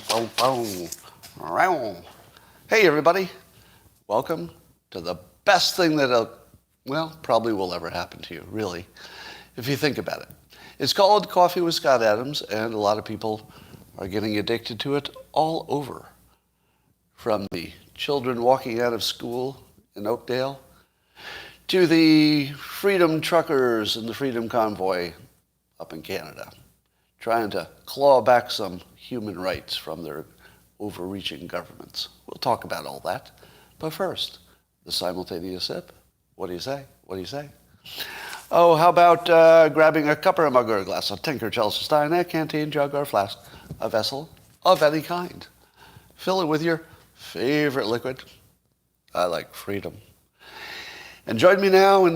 boom, boom. Hey, everybody. Welcome to the best thing that, probably will ever happen to you, really, if you think about it. It's called Coffee with Scott Adams, and a lot of people are getting addicted to it all over. From the children walking out of school in Oakdale to the freedom truckers and the freedom convoy up in Canada, trying to claw back some human rights from their overreaching governments. We'll talk about all that. But first, the simultaneous sip. What do you say? What do you say? Oh, how about grabbing a cup or a mug or a glass, a tinker, Chelsea Stein, a canteen, jug or flask, a vessel of any kind. Fill it with your favorite liquid. I like freedom. And join me now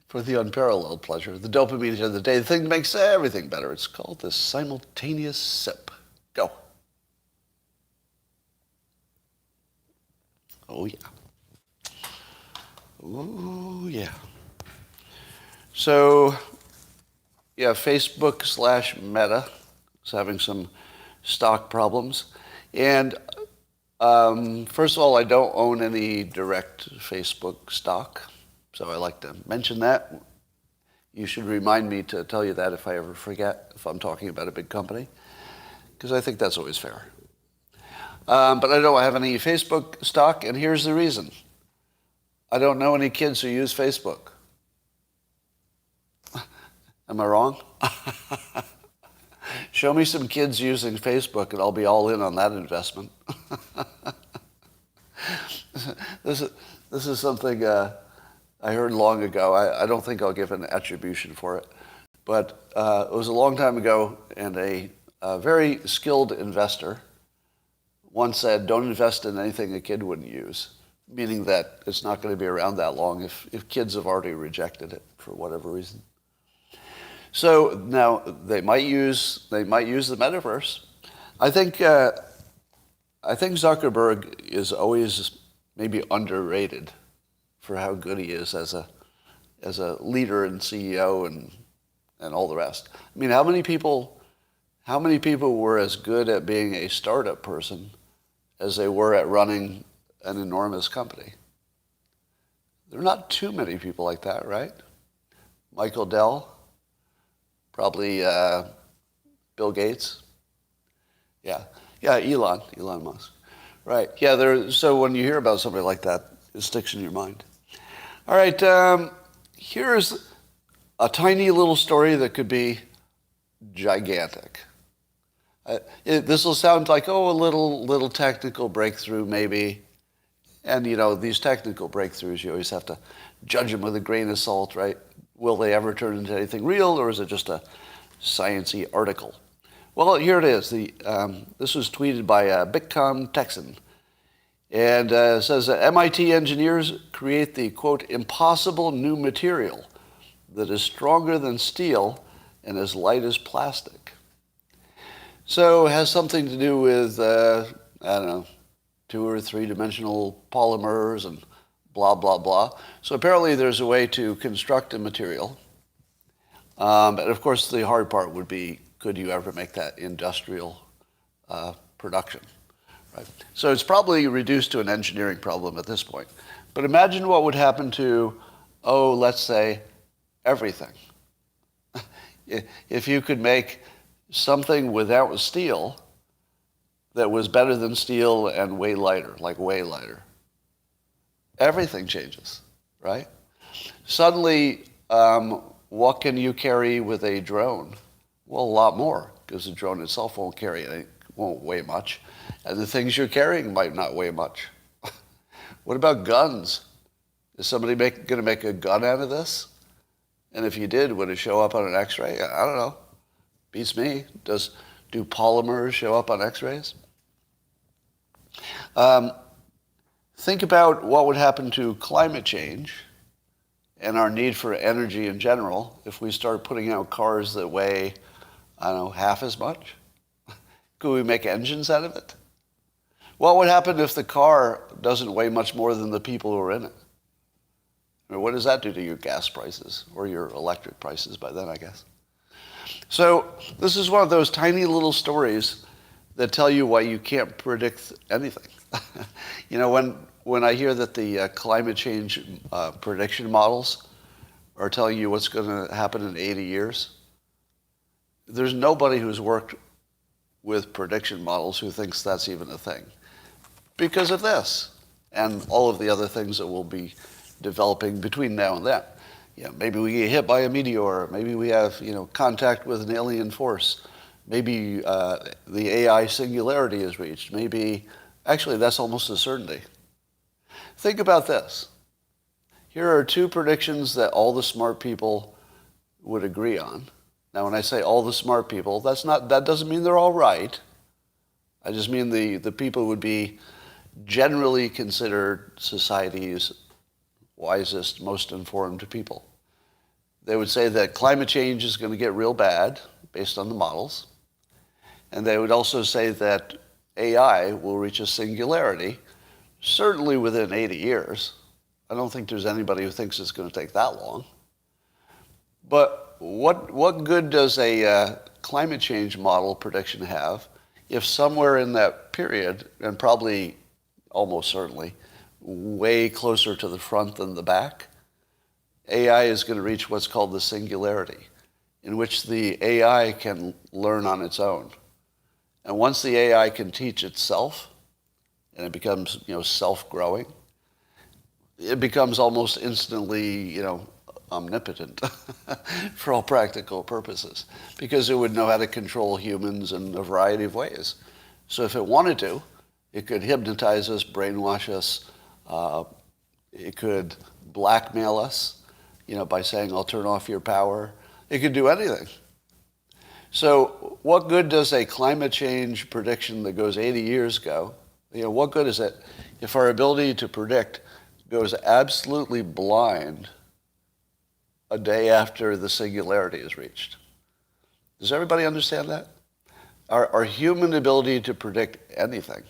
for the unparalleled pleasure, the dopamine of the day, the thing that makes everything better. It's called the simultaneous sip. Go. Oh, yeah. Oh, yeah. So, yeah, Facebook/Meta is having some stock problems. And first of all, I don't own any direct Facebook stock. So I like to mention that. You should remind me to tell you that if I ever forget, if I'm talking about a big company, because I think that's always fair. But I don't have any Facebook stock, and here's the reason. I don't know any kids who use Facebook. Am I wrong? Show me some kids using Facebook, and I'll be all in on that investment. This is something I heard long ago. I don't think I'll give an attribution for it. But it was a long time ago, and a very skilled investor once said, don't invest in anything a kid wouldn't use, meaning that it's not going to be around that long if kids have already rejected it for whatever reason. So now they might use the metaverse. I think Zuckerberg is always maybe underrated for how good he is as a leader and CEO and all the rest. I mean, how many people were as good at being a startup person as they were at running an enormous company? There are not too many people like that, right? Michael Dell, probably Bill Gates. Yeah, Elon Musk. Right, yeah, so when you hear about somebody like that, it sticks in your mind. All right, here's a tiny little story that could be gigantic. This will sound like, a little technical breakthrough maybe. And, these technical breakthroughs, you always have to judge them with a grain of salt, right? Will they ever turn into anything real, or is it just a science-y article? Well, here it is. This was tweeted by Bitcom Texan. And it says that MIT engineers create the, quote, impossible new material that is stronger than steel and as light as plastic. So it has something to do with, 2- or 3-dimensional polymers and blah, blah, blah. So apparently there's a way to construct a material. And of course, the hard part would be, could you ever make that industrial production? Right? So it's probably reduced to an engineering problem at this point. But imagine what would happen to, let's say, everything. If you could make something without steel that was better than steel and way lighter, like way lighter. Everything changes, right? Suddenly, what can you carry with a drone? Well, a lot more, because the drone itself won't weigh much, and the things you're carrying might not weigh much. What about guns? Is somebody going to make a gun out of this? And if you did, would it show up on an X-ray? I don't know. Beats me. Do polymers show up on X-rays? Think about what would happen to climate change and our need for energy in general if we start putting out cars that weigh, half as much. Could we make engines out of it? What would happen if the car doesn't weigh much more than the people who are in it? I mean, what does that do to your gas prices or your electric prices by then, I guess? So this is one of those tiny little stories that tell you why you can't predict anything. When I hear that the climate change prediction models are telling you what's going to happen in 80 years, there's nobody who's worked with prediction models who thinks that's even a thing. Because of this and all of the other things that will be developing between now and then. Maybe we get hit by a meteor. Maybe we have contact with an alien force. Maybe the AI singularity is reached. Maybe, actually, that's almost a certainty. Think about this. Here are two predictions that all the smart people would agree on. Now, when I say all the smart people, that doesn't mean they're all right. I just mean the people would be generally considered society's wisest, most informed people. They would say that climate change is going to get real bad based on the models. And they would also say that AI will reach a singularity, certainly within 80 years. I don't think there's anybody who thinks it's going to take that long. But what good does a climate change model prediction have if somewhere in that period, and probably almost certainly way closer to the front than the back, AI is going to reach what's called the singularity, in which the AI can learn on its own. And once the AI can teach itself, and it becomes self-growing, it becomes almost instantly omnipotent for all practical purposes, because it would know how to control humans in a variety of ways. So if it wanted to, it could hypnotize us, brainwash us. It could blackmail us, by saying, I'll turn off your power. It could do anything. So what good does a climate change prediction that goes 80 years ago, what good is it if our ability to predict goes absolutely blind a day after the singularity is reached? Does everybody understand that? Our human ability to predict anything,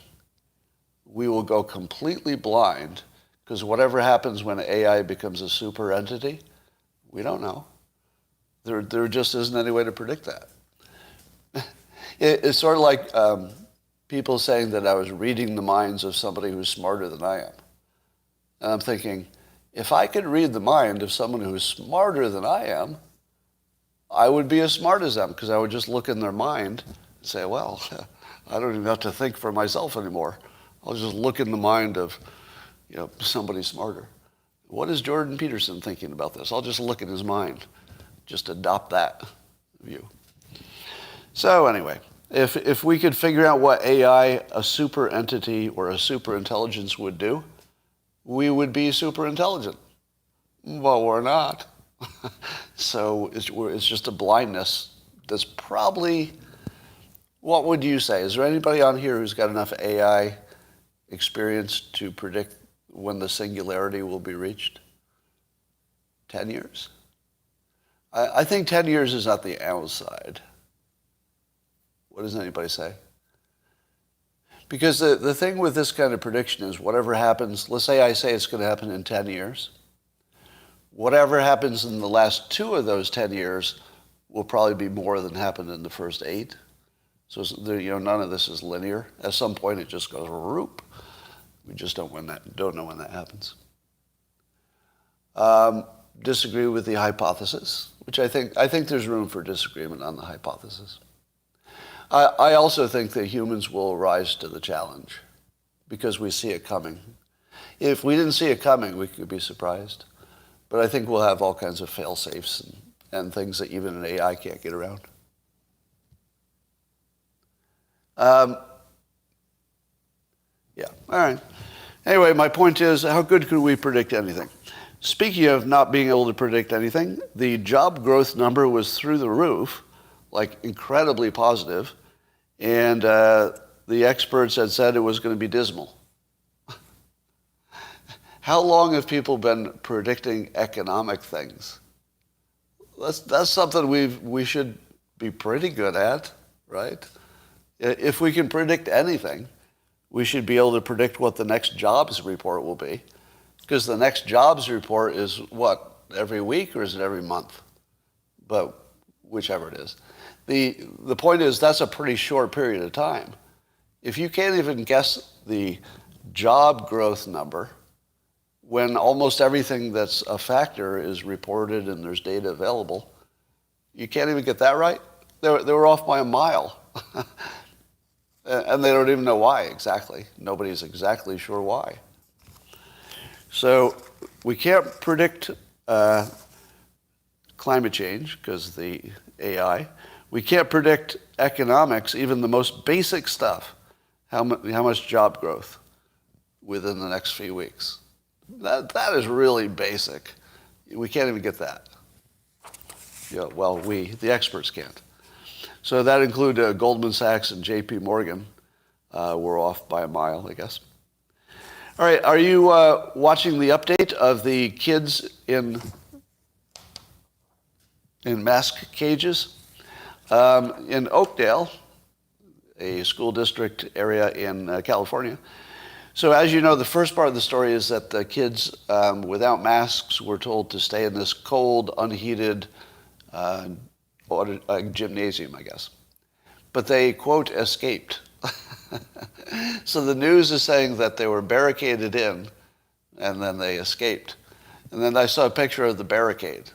we will go completely blind, because whatever happens when AI becomes a super entity, we don't know. There just isn't any way to predict that. It's sort of like people saying that I was reading the minds of somebody who's smarter than I am. And I'm thinking, if I could read the mind of someone who's smarter than I am, I would be as smart as them, because I would just look in their mind and say, well, I don't even have to think for myself anymore. I'll just look in the mind of somebody smarter. What is Jordan Peterson thinking about this? I'll just look in his mind. Just adopt that view. So anyway, if we could figure out what AI, a super entity or a super intelligence would do, we would be super intelligent. But we're not. So it's just a blindness that's probably, what would you say? Is there anybody on here who's got enough AI experience to predict when the singularity will be reached? 10 years? I think 10 years is at the outside. What does anybody say? Because the thing with this kind of prediction is whatever happens, let's say I say it's going to happen in 10 years. Whatever happens in the last 2 of those 10 years will probably be more than happened in the first 8. So none of this is linear. At some point it just goes whoop. We just don't know when that happens. Disagree with the hypothesis, which I think there's room for disagreement on the hypothesis. I also think that humans will rise to the challenge because we see it coming. If we didn't see it coming, we could be surprised. But I think we'll have all kinds of fail-safes and things that even an AI can't get around. Yeah, all right. Anyway, my point is, how good could we predict anything? Speaking of not being able to predict anything, the job growth number was through the roof, like incredibly positive, and the experts had said it was going to be dismal. How long have people been predicting economic things? That's something we should be pretty good at, right? If we can predict anything, we should be able to predict what the next jobs report will be. Because the next jobs report is what, every week or is it every month? But whichever it is. The point is that's a pretty short period of time. if you can't even guess the job growth number, when almost everything that's a factor is reported and there's data available, you can't even get that right? They were off by a mile. And they don't even know why exactly. Nobody's exactly sure why. So we can't predict climate change because the AI. We can't predict economics, even the most basic stuff, how much job growth within the next few weeks. That is really basic. We can't even get that. Yeah, well, the experts can't. So that include Goldman Sachs and J.P. Morgan. We're off by a mile, I guess. All right, are you watching the update of the kids in mask cages? In Oakdale, a school district area in California. So as you know, the first part of the story is that the kids without masks were told to stay in this cold, unheated gymnasium, I guess. But they, quote, escaped. So the news is saying that they were barricaded in and then they escaped. And then I saw a picture of the barricade.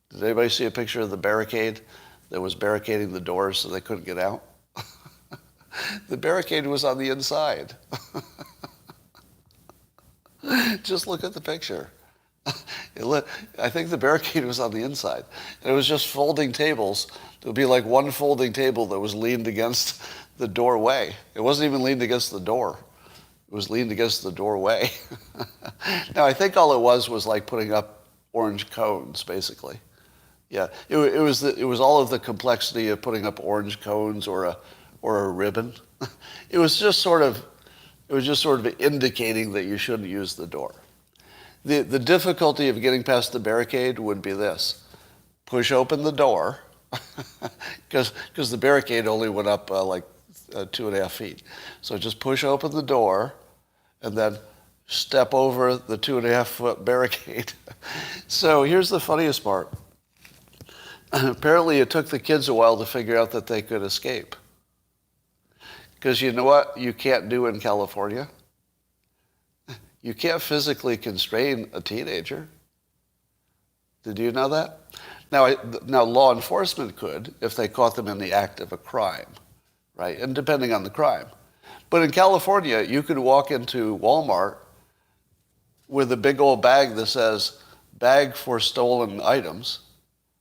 Did anybody see a picture of the barricade that was barricading the doors so they couldn't get out? The barricade was on the inside. Just look at the picture. I think the barricade was on the inside. And it was just folding tables. There would be like one folding table that was leaned against the doorway. It wasn't even leaned against the door. It was leaned against the doorway. Now, I think all it was like putting up orange cones, basically. Yeah, it was all of the complexity of putting up orange cones or a ribbon. It was just sort of indicating that you shouldn't use the door. The difficulty of getting past the barricade would be this: push open the door, because the barricade only went up 2.5 feet. So just push open the door, and then step over the 2.5-foot barricade. So here's the funniest part. Apparently it took the kids a while to figure out that they could escape. Because you know what you can't do in California? You can't physically constrain a teenager. Did you know that? Now law enforcement could if they caught them in the act of a crime, right? And depending on the crime. But in California, you could walk into Walmart with a big old bag that says, "Bag for stolen items."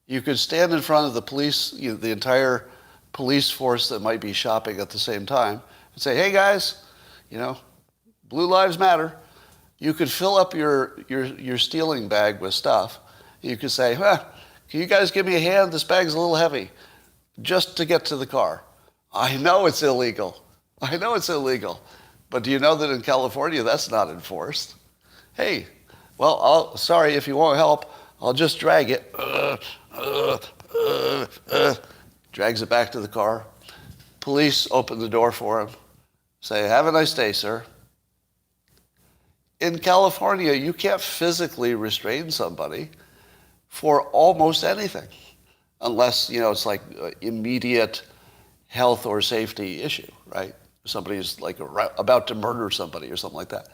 You could stand in front of the police, the entire police force that might be shopping at the same time, and say, "Hey guys, Blue Lives Matter." You could fill up your stealing bag with stuff. You could say, "Can you guys give me a hand? This bag's a little heavy," just to get to the car. I know it's illegal. But do you know that in California that's not enforced? Hey, well, sorry if you won't help. I'll just drag it. Drags it back to the car. Police open the door for him. Say, "Have a nice day, sir." In California, you can't physically restrain somebody for almost anything, unless, it's like immediate health or safety issue, right? Somebody's like about to murder somebody or something like that.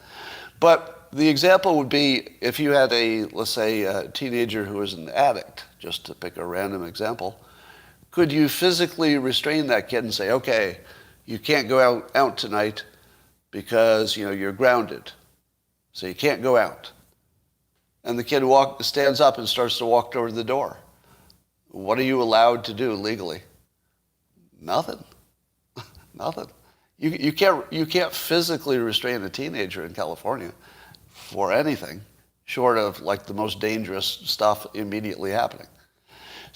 But the example would be if you had let's say, a teenager who was an addict, just to pick a random example. Could you physically restrain that kid and say, "Okay, you can't go out tonight because, you're grounded. So you can't go out." And the kid stands up and starts to walk toward the door. What are you allowed to do legally? Nothing. Nothing. You can't physically restrain a teenager in California for anything short of like the most dangerous stuff immediately happening.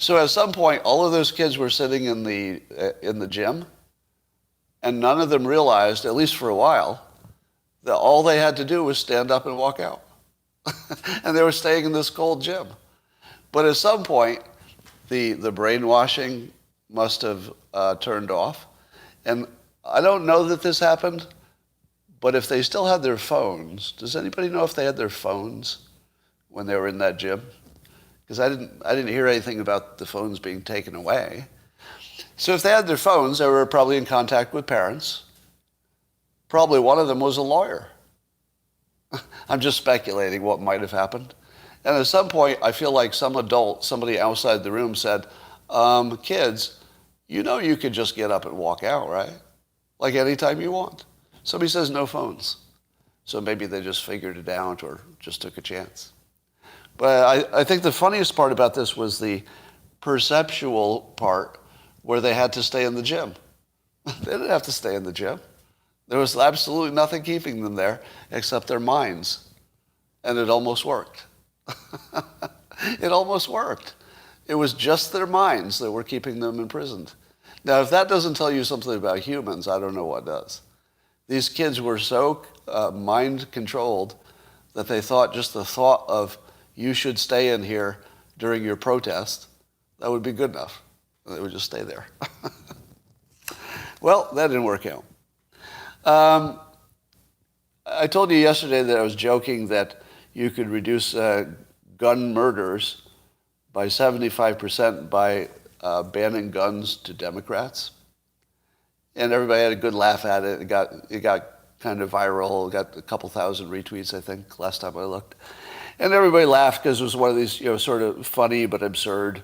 So at some point, all of those kids were sitting in the gym, and none of them realized, at least for a while, that all they had to do was stand up and walk out. And they were staying in this cold gym. But at some point, the brainwashing must have turned off. And I don't know that this happened, but if they still had their phones, does anybody know if they had their phones when they were in that gym? Because I didn't hear anything about the phones being taken away. So if they had their phones, they were probably in contact with parents. Probably one of them was a lawyer. I'm just speculating what might have happened. And at some point, I feel like some adult, somebody outside the room said, kids, you know you could just get up and walk out, right? Like anytime you want. Somebody says no phones. So maybe they just figured it out or just took a chance. But I think the funniest part about this was the perceptual part where they had to stay in the gym. They didn't have to stay in the gym. There was absolutely nothing keeping them there except their minds. And it almost worked. It almost worked. It was just their minds that were keeping them imprisoned. Now, if that doesn't tell you something about humans, I don't know what does. These kids were so mind-controlled that they thought just the thought of, you should stay in here during your protest, that would be good enough. And they would just stay there. Well, that didn't work out. I told you yesterday that I was joking that you could reduce gun murders by 75% by banning guns to Democrats. And everybody had a good laugh at it. It got kind of viral. It got a couple thousand retweets, I think, last time I looked. And everybody laughed because it was one of these, sort of funny but absurd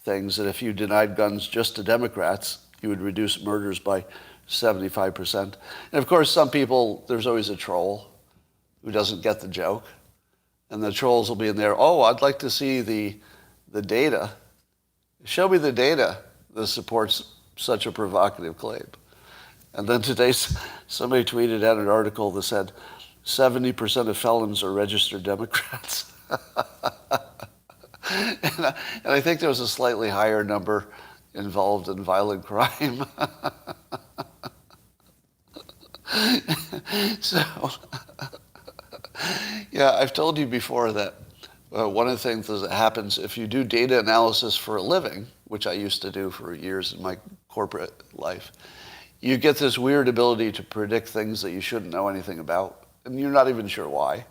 things that if you denied guns just to Democrats, you would reduce murders by 75%. And of course, some people, there's always a troll who doesn't get the joke. And the trolls will be in there, oh, I'd like to see the data. Show me the data that supports such a provocative claim. And then today, somebody tweeted out an article that said, 70% of felons are registered Democrats. and I think there was a slightly higher number involved in violent crime. So, yeah, I've told you before that one of the things that happens if you do data analysis for a living, which I used to do for years in my corporate life, you get this weird ability to predict things that you shouldn't know anything about, and you're not even sure why.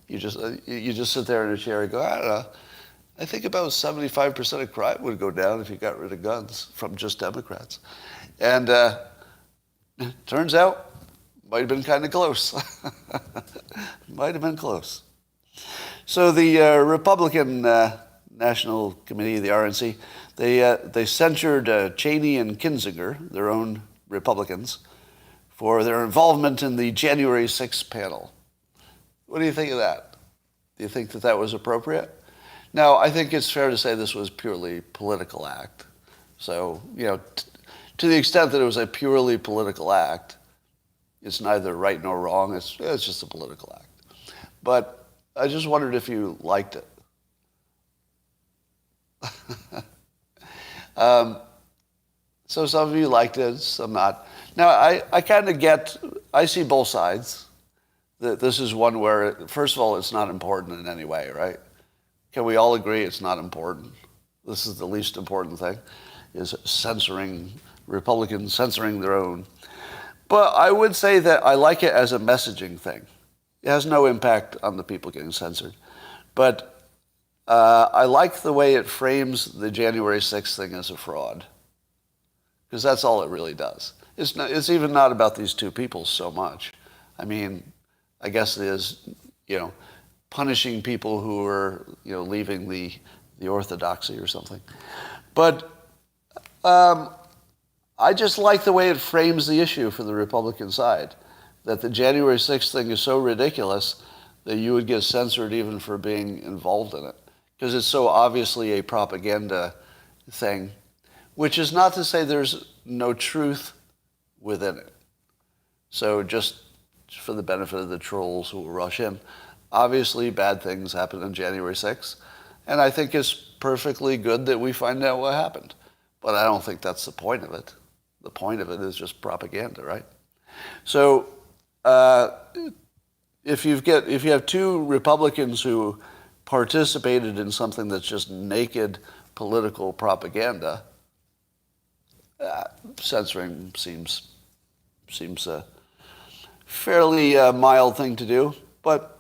You just sit there in a chair and go, I don't know. I think about 75% of crime would go down if you got rid of guns from just Democrats. And turns out, might have been kind of close. Might have been close. So the Republican National Committee, the RNC, they censured Cheney and Kinzinger, their own Republicans, for their involvement in the January 6th panel. What do you think of that? Do you think that that was appropriate? Now, I think it's fair to say this was purely political act. So, to the extent that it was a purely political act, it's neither right nor wrong. It's just a political act. But I just wondered if you liked it. So some of you liked it, some not. Now, I kind of I see both sides. This is one where, first of all, it's not important in any way, right? Can we all agree it's not important? This is the least important thing, is Republicans censoring their own. But I would say that I like it as a messaging thing. It has no impact on the people getting censored. But I like the way it frames the January 6th thing as a fraud. Because that's all it really does. It's even not about these two people so much. I mean, I guess it is, punishing people who are, leaving the orthodoxy or something. But I just like the way it frames the issue for the Republican side, that the January 6th thing is so ridiculous that you would get censored even for being involved in it, because it's so obviously a propaganda thing, which is not to say there's no truth within it. So just for the benefit of the trolls who will rush in, obviously bad things happened on January 6th, and I think it's perfectly good that we find out what happened. But I don't think that's the point of it. The point of it is just propaganda, right? So if you have two Republicans who participated in something that's just naked political propaganda, censoring seems a fairly mild thing to do. But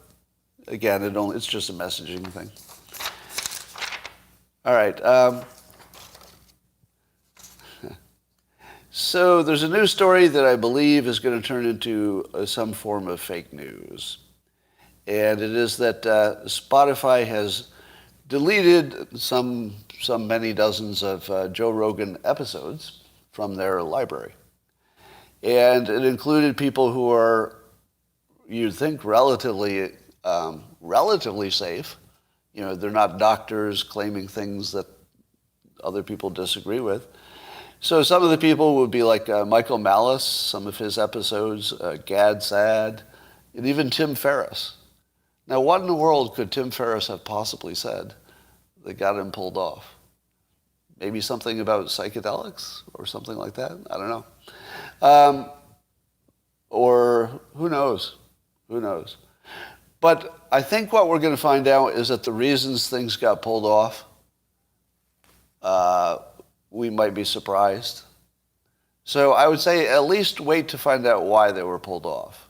again, it's just a messaging thing. All right. So there's a news story that I believe is going to turn into some form of fake news. And it is that Spotify has deleted some many dozens of Joe Rogan episodes from their library. And it included people who are, you'd think, relatively safe. You know, they're not doctors claiming things that other people disagree with. So some of the people would be like Michael Malice, some of his episodes, Gad Sad, and even Tim Ferriss. Now, what in the world could Tim Ferriss have possibly said that got him pulled off? Maybe something about psychedelics or something like that? I don't know. Or who knows? Who knows? But I think what we're going to find out is that the reasons things got pulled off, we might be surprised. So I would say at least wait to find out why they were pulled off.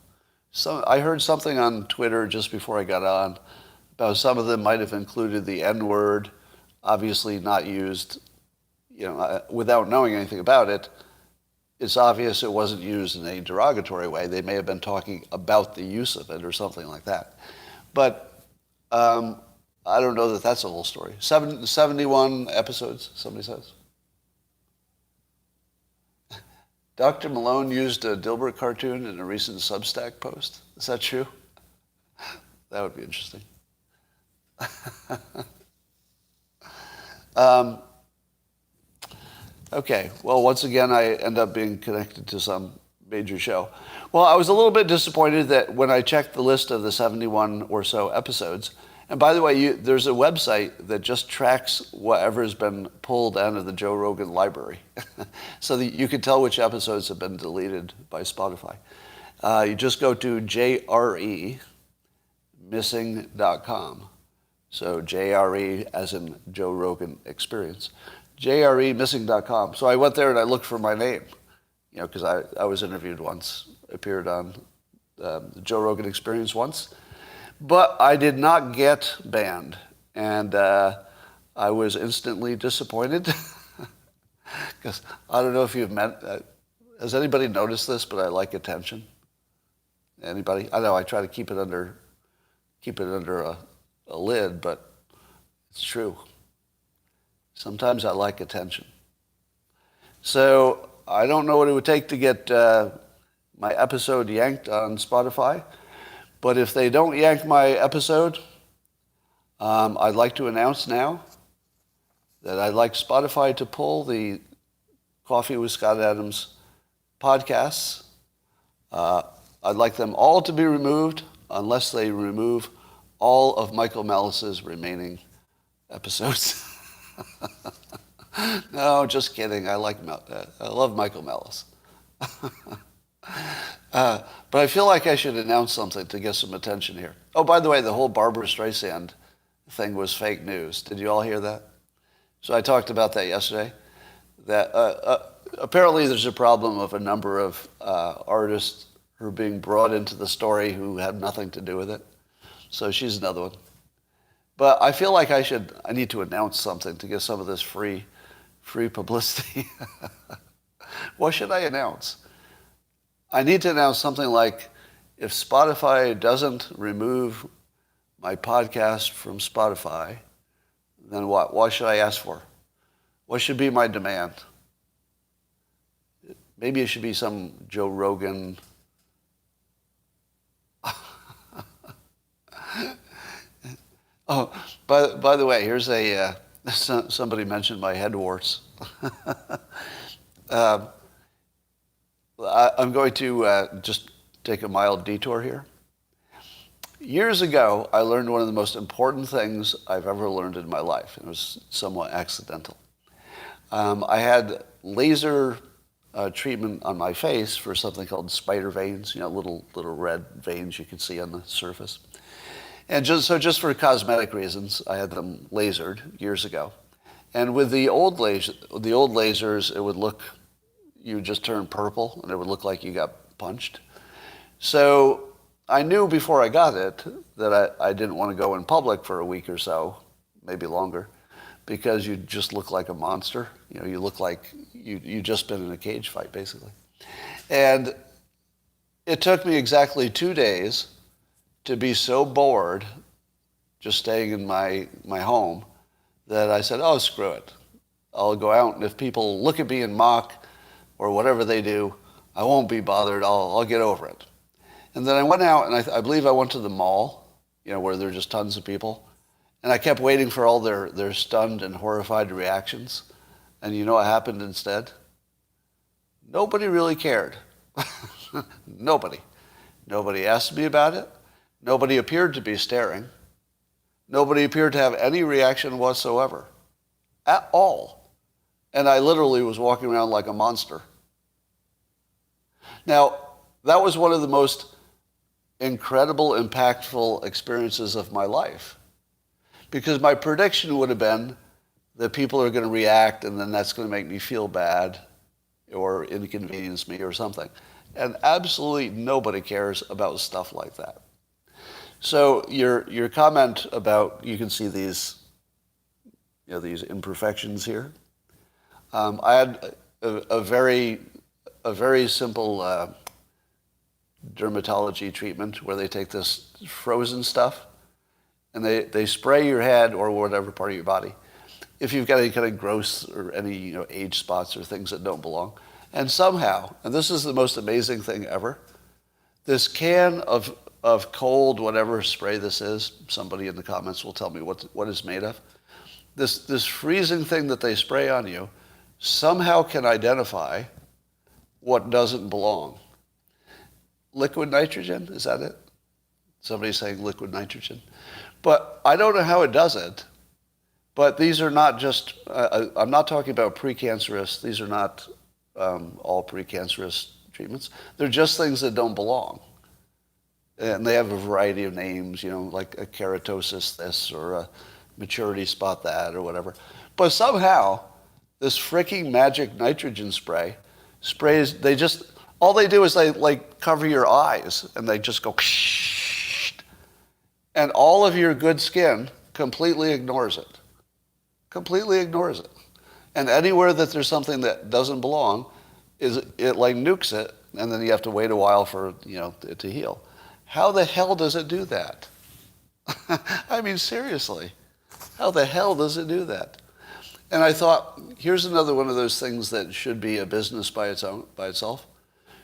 So I heard something on Twitter just before I got on about some of them might have included the N-word, obviously not used, without knowing anything about it. It's obvious it wasn't used in a derogatory way. They may have been talking about the use of it or something like that. But I don't know that that's the whole story. 71 episodes, somebody says. Dr. Malone used a Dilbert cartoon in a recent Substack post. Is that true? That would be interesting. Okay, well, once again, I end up being connected to some major show. Well, I was a little bit disappointed that when I checked the list of the 71 or so episodes, and by the way, there's a website that just tracks whatever has been pulled out of the Joe Rogan library. So that you can tell which episodes have been deleted by Spotify. You just go to jremissing.com. So JRE as in Joe Rogan Experience. jremissing.com. So I went there and I looked for my name, because I was interviewed once, appeared on the Joe Rogan Experience once. But I did not get banned, and I was instantly disappointed. Because I don't know if you've met, has anybody noticed this, but I like attention? Anybody? I know I try to keep it under a lid, but it's true. Sometimes I like attention. So I don't know what it would take to get my episode yanked on Spotify. But if they don't yank my episode, I'd like to announce now that I'd like Spotify to pull the Coffee with Scott Adams podcasts. I'd like them all to be removed unless they remove all of Michael Malice's remaining episodes. No, just kidding. I love Michael Malice. But I feel like I should announce something to get some attention here. Oh, by the way, the whole Barbara Streisand thing was fake news. Did you all hear that? So I talked about that yesterday. That apparently there's a problem of a number of artists who are being brought into the story who had nothing to do with it. So she's another one. But I feel like I need to announce something to get some of this free publicity. What should I announce? I need to announce something like, if Spotify doesn't remove my podcast from Spotify, then what? What should I ask for? What should be my demand? Maybe it should be some Joe Rogan. Oh, by the way, here's somebody mentioned my head warts. I'm going to just take a mild detour here. Years ago, I learned one of the most important things I've ever learned in my life. It was somewhat accidental. I had laser treatment on my face for something called spider veins, little red veins you can see on the surface. And just for cosmetic reasons, I had them lasered years ago. And with the old lasers, it would look, you would just turn purple, and it would look like you got punched. So I knew before I got it that I didn't want to go in public for a week or so, maybe longer. because you just look like a monster. You know, you look like you just been in a cage fight, basically. And it took me exactly 2 days to be so bored just staying in my home that I said, oh, screw it. I'll go out, and if people look at me and mock or whatever they do, I won't be bothered. I'll get over it. And then I went out, and I believe I went to the mall, you know, where there are just tons of people. And I kept waiting for all their stunned and horrified reactions. And you know what happened instead? Nobody really cared. Nobody. Nobody asked me about it. Nobody appeared to be staring. Nobody appeared to have any reaction whatsoever. At all. And I literally was walking around like a monster. Now, that was one of the most incredible, impactful experiences of my life. Because my prediction would have been that people are going to react, and then that's going to make me feel bad or inconvenience me or something. And absolutely nobody cares about stuff like that. So your comment about, you can see these, you know, these imperfections here. I had a very simple dermatology treatment where they take this frozen stuff and they spray your head or whatever part of your body if you've got any kind of gross or any, you know, age spots or things that don't belong. And somehow, and this is the most amazing thing ever, this can of cold whatever spray this is, somebody in the comments will tell me what it's made of. This freezing thing that they spray on you somehow can identify what doesn't belong. Liquid nitrogen, is that it? Somebody's saying liquid nitrogen. But I don't know how it does it, but these are not just, I'm not talking about precancerous, these are not all precancerous treatments. They're just things that don't belong. And they have a variety of names, you know, like a keratosis this or a maturity spot that or whatever. But somehow, this freaking magic nitrogen sprays, all they do is they like cover your eyes and they just go and all of your good skin completely ignores it. Completely ignores it. And anywhere that there's something that doesn't belong, it like nukes it, and then you have to wait a while for, you know, it to heal. How the hell does it do that? I mean, seriously, how the hell does it do that? And I thought, here's another one of those things that should be a business by itself.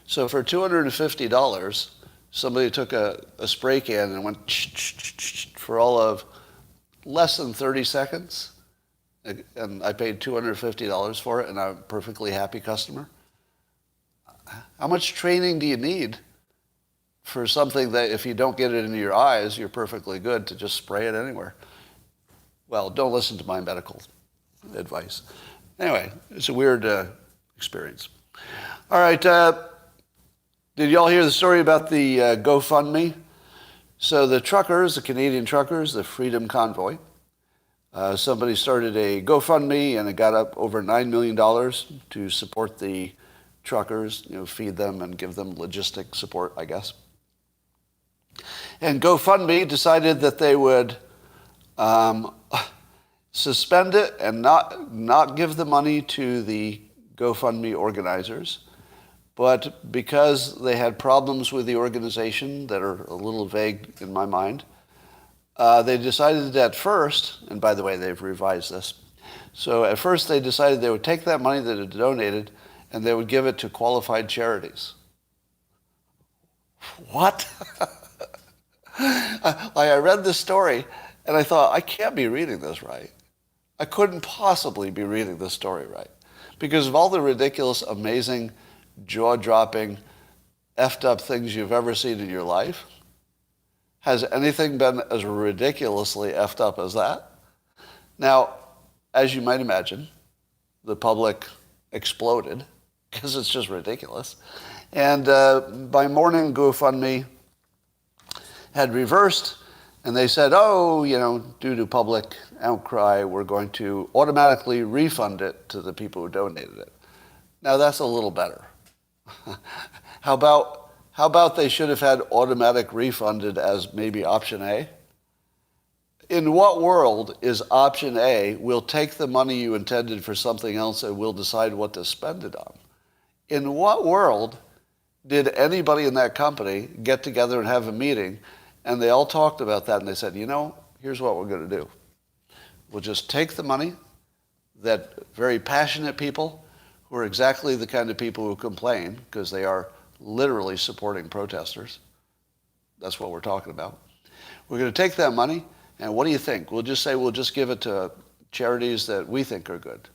So for $250, somebody took a spray can and went for all of less than 30 seconds. And I paid $250 for it, and I'm a perfectly happy customer. How much training do you need for something that if you don't get it into your eyes, you're perfectly good to just spray it anywhere? Well, don't listen to my medical advice. Anyway, it's a weird experience. All right, did y'all hear the story about the GoFundMe? So the truckers, the Canadian truckers, the Freedom Convoy, somebody started a GoFundMe and it got up over $9 million to support the truckers, you know, feed them and give them logistic support, I guess. And GoFundMe decided that they would suspend it and not give the money to the GoFundMe organizers. But because they had problems with the organization that are a little vague in my mind, they decided at first, and by the way, they've revised this. So at first they decided they would take that money that had donated and they would give it to qualified charities. What? I read this story and I thought, I can't be reading this right. I couldn't possibly be reading this story right. Because of all the ridiculous, amazing, jaw-dropping, effed up things you've ever seen in your life, has anything been as ridiculously effed up as that? Now, as you might imagine, the public exploded because it's just ridiculous. And by morning, GoFundMe had reversed, and they said, oh, you know, due to public outcry, we're going to automatically refund it to the people who donated it. Now, that's a little better. How about they should have had automatic refunded as maybe option A? In what world is option A, we'll take the money you intended for something else and we'll decide what to spend it on? In what world did anybody in that company get together and have a meeting and they all talked about that and they said, here's what we're going to do. We'll just take the money that very passionate people who are exactly the kind of people who complain because they are literally supporting protesters. That's what we're talking about. We're going to take that money, and what do you think? We'll just give it to charities that we think are good.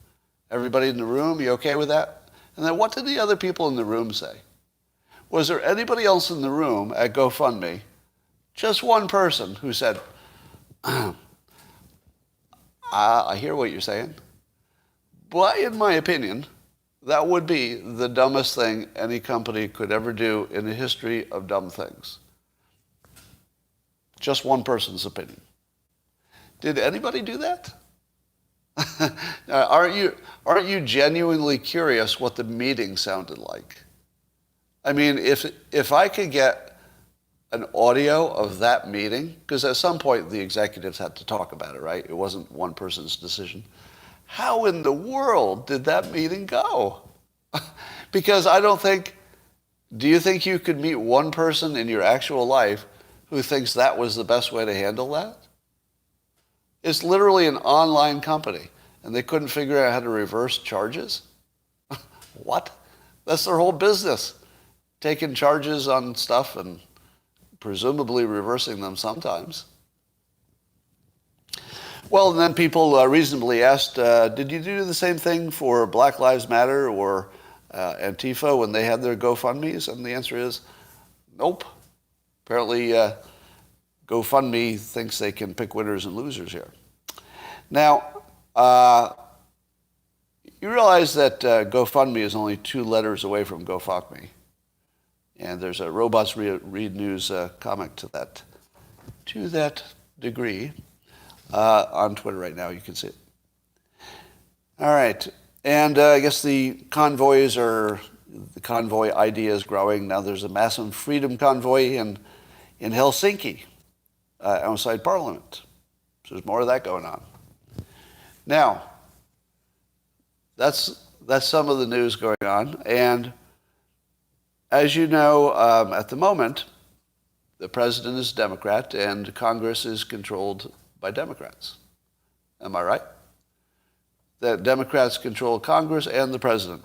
Everybody in the room, you okay with that? And then what did the other people in the room say? Was there anybody else in the room at GoFundMe, just one person who said, I hear what you're saying, but in my opinion, that would be the dumbest thing any company could ever do in the history of dumb things. Just one person's opinion. Did anybody do that? Aren't you genuinely curious what the meeting sounded like? I mean, if I could get an audio of that meeting, because at some point the executives had to talk about it, right? It wasn't one person's decision. How in the world did that meeting go? Because do you think you could meet one person in your actual life who thinks that was the best way to handle that? It's literally an online company, and they couldn't figure out how to reverse charges? What? That's their whole business. Taking charges on stuff and presumably reversing them sometimes. Well, and then people reasonably asked, did you do the same thing for Black Lives Matter or Antifa when they had their GoFundMes? And the answer is, nope. Apparently, GoFundMe thinks they can pick winners and losers here. Now, you realize that GoFundMe is only 2 letters away from GoFuckMe. And there's a Robots Read News comic to that degree on Twitter right now. You can see it. All right. And I guess the Convoy idea is growing. Now there's a massive freedom convoy in Helsinki outside Parliament. So there's more of that going on. Now, that's some of the news going on. And as you know, at the moment, the president is a Democrat and Congress is controlled by Democrats. Am I right? That Democrats control Congress and the president.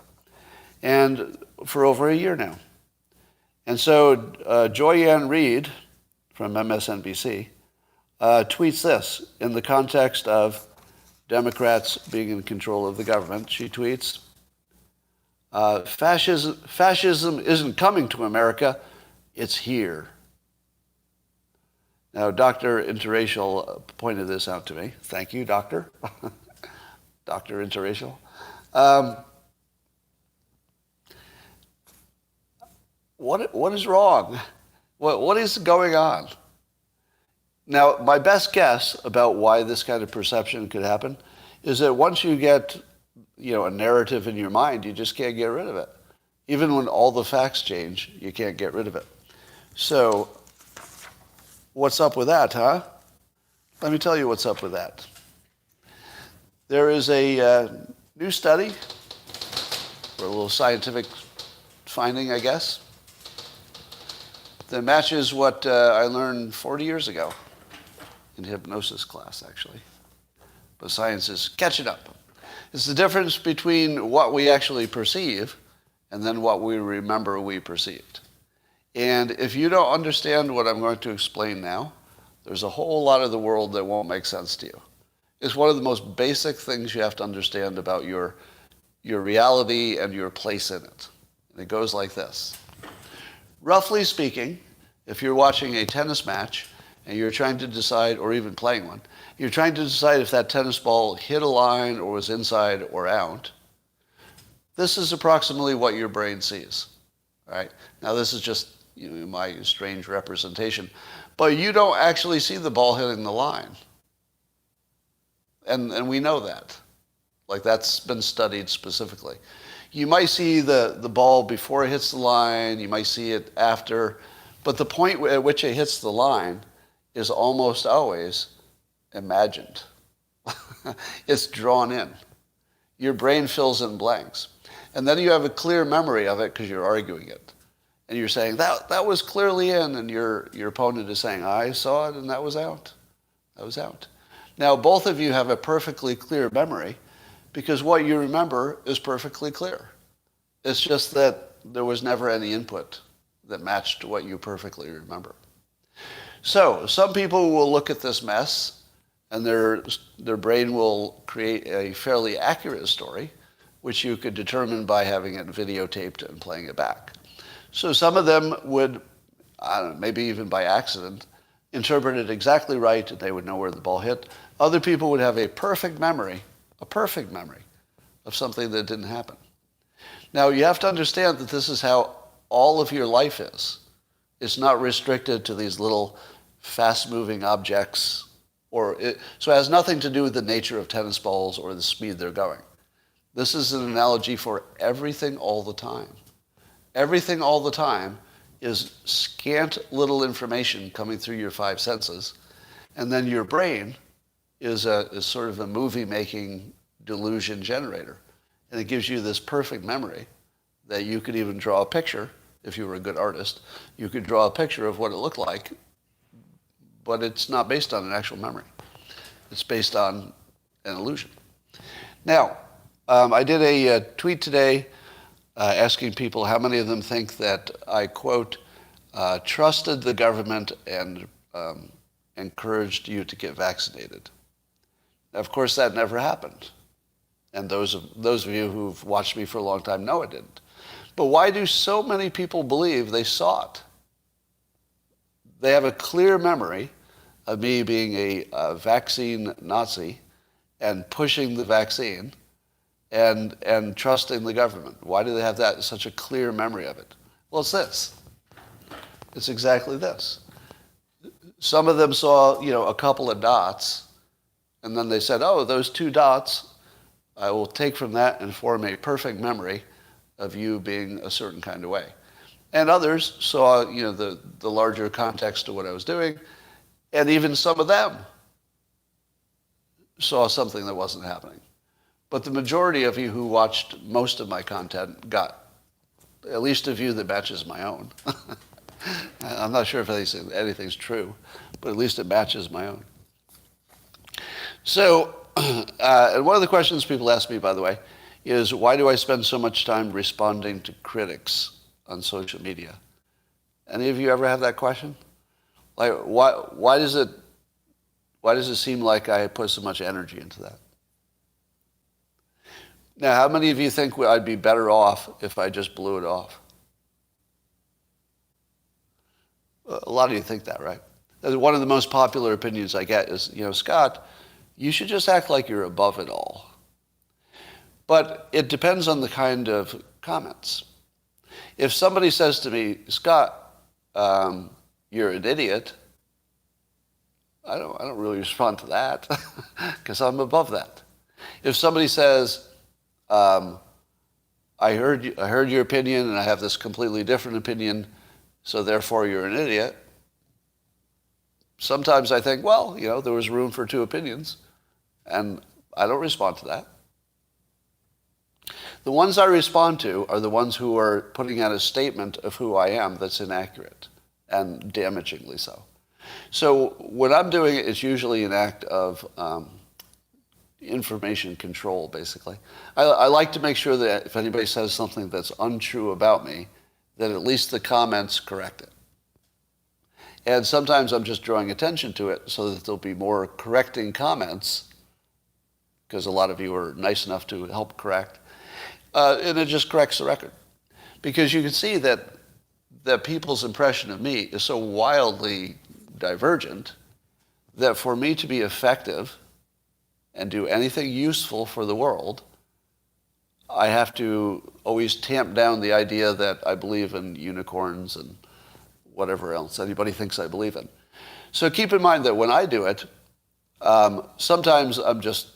And for over a year now. And so Joy-Ann Reid from MSNBC tweets this in the context of Democrats being in control of the government. She tweets, fascism isn't coming to America, it's here. Now, Dr. Interracial pointed this out to me. Thank you, Doctor. Dr. Interracial. What is wrong? What is going on? Now, my best guess about why this kind of perception could happen is that once you get, a narrative in your mind, you just can't get rid of it. Even when all the facts change, you can't get rid of it. So, what's up with that, huh? Let me tell you what's up with that. There is a new study, or a little scientific finding, I guess, that matches what I learned 40 years ago in hypnosis class, actually. But science is catching up. It's the difference between what we actually perceive and then what we remember we perceived. And if you don't understand what I'm going to explain now, there's a whole lot of the world that won't make sense to you. It's one of the most basic things you have to understand about your reality and your place in it. And it goes like this. Roughly speaking, if you're watching a tennis match and you're trying to decide, or even playing one, you're trying to decide if that tennis ball hit a line or was inside or out, this is approximately what your brain sees. All right? Now, this is just my strange representation, but you don't actually see the ball hitting the line. And we know that. Like, that's been studied specifically. You might see the ball before it hits the line, you might see it after, but the point at which it hits the line is almost always imagined. It's drawn in. Your brain fills in blanks. And then you have a clear memory of it because you're arguing it. And you're saying, that was clearly in, and your opponent is saying, I saw it and that was out. That was out. Now, both of you have a perfectly clear memory because what you remember is perfectly clear. It's just that there was never any input that matched what you perfectly remember. So, some people will look at this mess and their brain will create a fairly accurate story, which you could determine by having it videotaped and playing it back. So some of them would, I don't know, maybe even by accident, interpret it exactly right and they would know where the ball hit. Other people would have a perfect memory of something that didn't happen. Now you have to understand that this is how all of your life is. It's not restricted to these little fast-moving objects, so it has nothing to do with the nature of tennis balls or the speed they're going. This is an analogy for everything all the time. Everything all the time is scant little information coming through your five senses, and then your brain is sort of a movie-making delusion generator. And it gives you this perfect memory that you could even draw a picture, if you were a good artist, you could draw a picture of what it looked like, but it's not based on an actual memory. It's based on an illusion. Now, I did a tweet today asking people how many of them think that I, quote, trusted the government and encouraged you to get vaccinated. Of course, that never happened. And those of you who've watched me for a long time know it didn't. But why do so many people believe they saw it? They have a clear memory of me being a vaccine Nazi and pushing the vaccine and trusting the government. Why do they have that such a clear memory of it? Well, it's this. It's exactly this. Some of them saw, a couple of dots, and then they said, oh, those two dots, I will take from that and form a perfect memory of you being a certain kind of way. And others saw, the larger context of what I was doing, and even some of them saw something that wasn't happening. But the majority of you who watched most of my content got at least a view that matches my own. I'm not sure if anything's true, but at least it matches my own. So, and one of the questions people ask me, by the way, is why do I spend so much time responding to critics on social media? Any of you ever have that question? Like, why does it seem like I put so much energy into that? Now, how many of you think I'd be better off if I just blew it off? A lot of you think that, right? One of the most popular opinions I get is, Scott, you should just act like you're above it all. But it depends on the kind of comments. If somebody says to me, Scott, you're an idiot, I don't really respond to that because I'm above that. If somebody says, I heard your opinion and I have this completely different opinion, so therefore you're an idiot, sometimes I think, well, there was room for two opinions, and I don't respond to that. The ones I respond to are the ones who are putting out a statement of who I am that's inaccurate, and damagingly so. So what I'm doing is usually an act of information control, basically. I like to make sure that if anybody says something that's untrue about me, that at least the comments correct it. And sometimes I'm just drawing attention to it so that there'll be more correcting comments, because a lot of you are nice enough to help correct. And it just corrects the record. Because you can see that people's impression of me is so wildly divergent that for me to be effective and do anything useful for the world, I have to always tamp down the idea that I believe in unicorns and whatever else anybody thinks I believe in. So keep in mind that when I do it, sometimes I'm just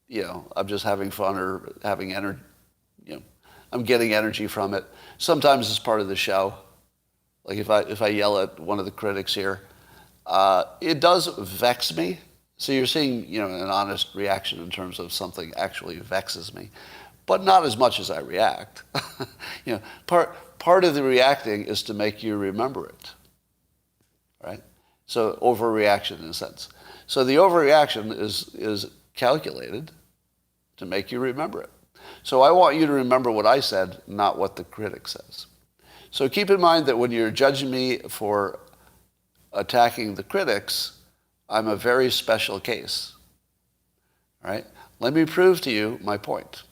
having fun or having energy. I'm getting energy from it. Sometimes it's part of the show. Like if I yell at one of the critics here, it does vex me So you're seeing, an honest reaction in terms of something actually vexes me, but not as much as I react. Part of the reacting is to make you remember it, right? So overreaction in a sense. So the overreaction is calculated to make you remember it. So I want you to remember what I said, not what the critic says. So keep in mind that when you're judging me for attacking the critics, I'm a very special case. All right? Let me prove to you my point.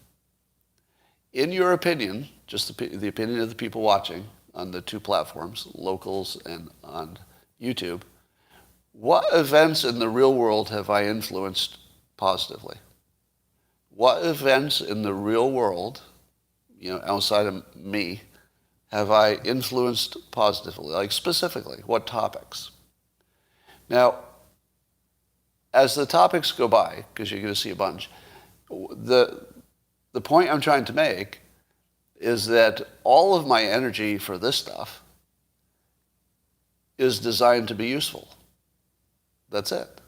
In your opinion, just the opinion of the people watching on the two platforms, Locals and on YouTube, what events in the real world have I influenced positively? What events in the real world, outside of me, have I influenced positively? Like specifically, what topics? Now, as the topics go by, because you're going to see a bunch, the point I'm trying to make is that all of my energy for this stuff is designed to be useful. That's it.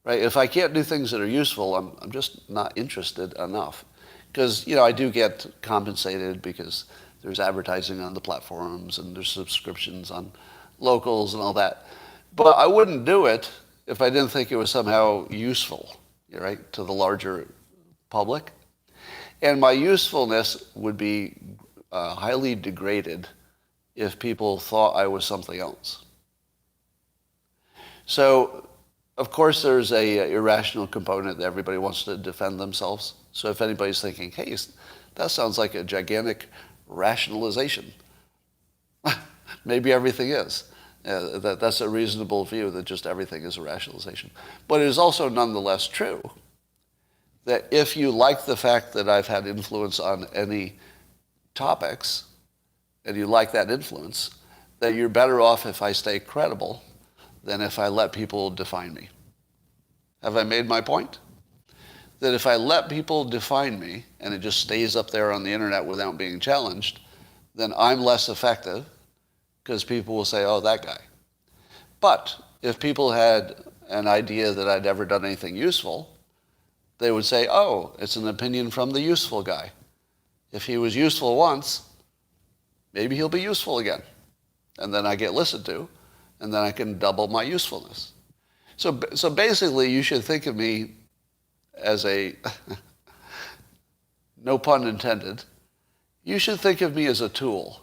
Right? If I can't do things that are useful, I'm just not interested enough. Because, I do get compensated because there's advertising on the platforms and there's subscriptions on Locals and all that. But I wouldn't do it if I didn't think it was somehow useful, right, to the larger public. And my usefulness would be highly degraded if people thought I was something else. So, of course, there's a irrational component that everybody wants to defend themselves. So if anybody's thinking, hey, that sounds like a gigantic rationalization, maybe everything is. That's a reasonable view, that just everything is a rationalization. But it is also nonetheless true that if you like the fact that I've had influence on any topics, and you like that influence, that you're better off if I stay credible than if I let people define me. Have I made my point? That if I let people define me, and it just stays up there on the internet without being challenged, then I'm less effective, because people will say, oh, that guy. But if people had an idea that I'd ever done anything useful, they would say, oh, it's an opinion from the useful guy. If he was useful once, maybe he'll be useful again. And then I get listened to, and then I can double my usefulness. So basically, you should think of me as a, no pun intended, you should think of me as a tool.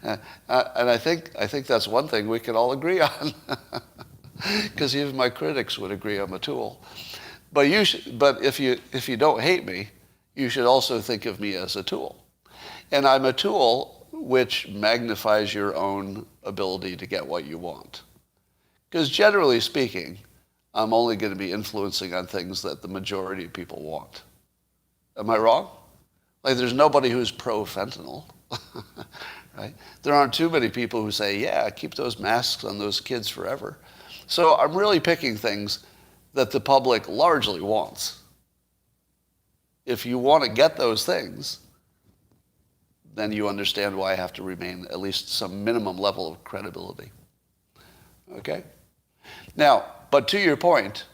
And I think that's one thing we can all agree on, because even my critics would agree I'm a tool. But if you don't hate me, you should also think of me as a tool. And I'm a tool which magnifies your own ability to get what you want. Because generally speaking, I'm only going to be influencing on things that the majority of people want. Am I wrong? Like, there's nobody who's pro-fentanyl. Right? There aren't too many people who say, yeah, keep those masks on those kids forever. So I'm really picking things that the public largely wants. If you want to get those things, then you understand why I have to remain at least some minimum level of credibility. Okay? Now, but to your point,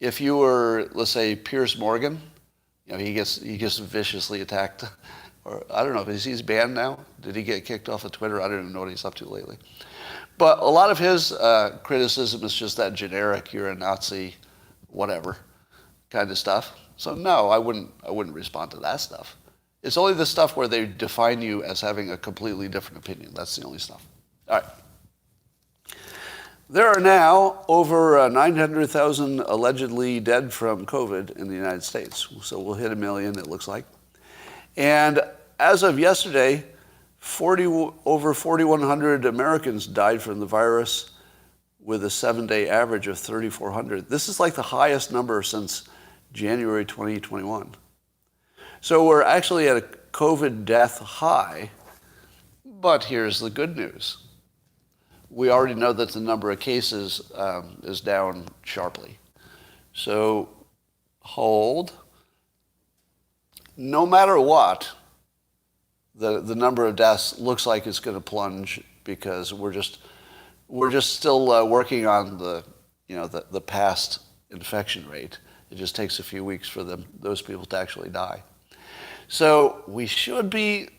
if you were, let's say, Piers Morgan, he gets viciously attacked. Or I don't know, is he banned now? Did he get kicked off of Twitter? I don't even know what he's up to lately. But a lot of his criticism is just that generic, you're a Nazi, whatever, kind of stuff. So no, I wouldn't respond to that stuff. It's only the stuff where they define you as having a completely different opinion. That's the only stuff. All right. There are now over 900,000 allegedly dead from COVID in the United States. So we'll hit 1 million, it looks like. And as of yesterday, over 4,100 Americans died from the virus, with a 7-day average of 3,400. This is like the highest number since January 2021. So we're actually at a COVID death high, but here's the good news. We already know that the number of cases is down sharply. So hold. No matter what, the number of deaths looks like it's going to plunge, because we're just still working on the the past infection rate. It just takes a few weeks for those people to actually die. So we should be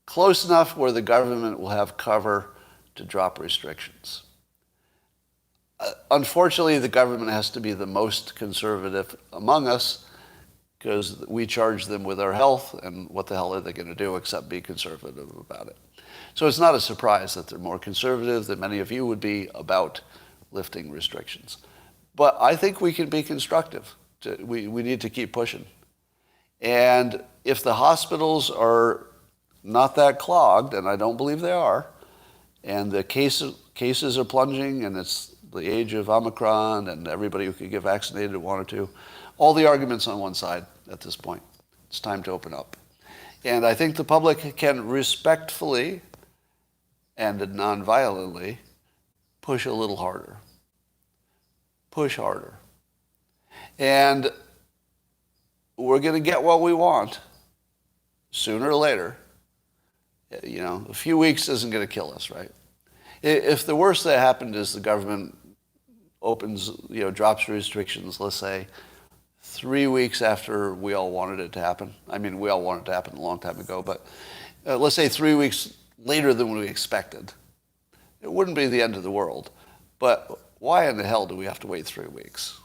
close enough where the government will have cover to drop restrictions. Unfortunately, the government has to be the most conservative among us because we charge them with our health, and what the hell are they going to do except be conservative about it? So it's not a surprise that they're more conservative than many of you would be about lifting restrictions. But I think we can be constructive. We need to keep pushing. And if the hospitals are not that clogged, and I don't believe they are, and the cases are plunging, and it's the age of Omicron, and everybody who could get vaccinated wanted to, all the arguments on one side at this point. It's time to open up. And I think the public can respectfully and non-violently push a little harder. Push harder. And we're going to get what we want sooner or later. A few weeks isn't going to kill us, right? If the worst that happened is the government drops restrictions, let's say, 3 weeks after we all wanted it to happen. I mean, we all wanted it to happen a long time ago, but let's say 3 weeks later than we expected. It wouldn't be the end of the world. But why in the hell do we have to wait 3 weeks?